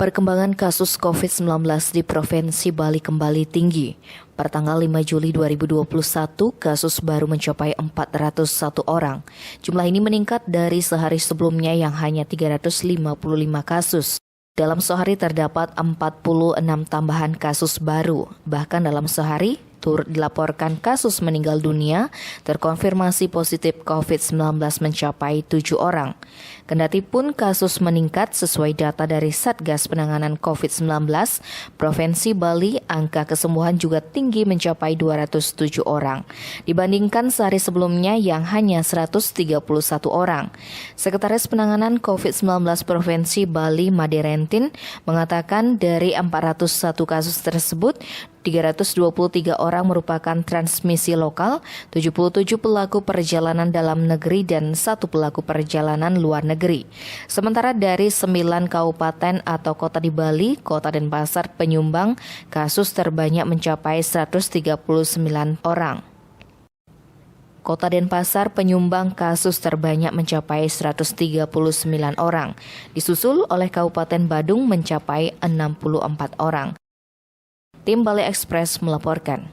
Perkembangan kasus COVID-19 di Provinsi Bali kembali tinggi. Pertanggal 5 Juli 2021, kasus baru mencapai 401 orang. Jumlah ini meningkat dari sehari sebelumnya yang hanya 355 kasus. Dalam sehari terdapat 46 tambahan kasus baru. Bahkan dalam sehari, turut dilaporkan kasus meninggal dunia terkonfirmasi positif COVID-19 mencapai 7 orang. Kendati pun kasus meningkat sesuai data dari Satgas Penanganan COVID-19, Provinsi Bali, angka kesembuhan juga tinggi mencapai 207 orang, dibandingkan sehari sebelumnya yang hanya 131 orang. Sekretaris Penanganan COVID-19 Provinsi Bali, Made Rentin, mengatakan dari 401 kasus tersebut, 323 orang merupakan transmisi lokal, 77 pelaku perjalanan dalam negeri dan 1 pelaku perjalanan luar negeri. Sementara dari 9 kabupaten atau kota di Bali, Kota Denpasar penyumbang kasus terbanyak mencapai 139 orang. Kota Denpasar penyumbang kasus terbanyak mencapai 139 orang, disusul oleh Kabupaten Badung mencapai 64 orang. Tim Bali Express melaporkan.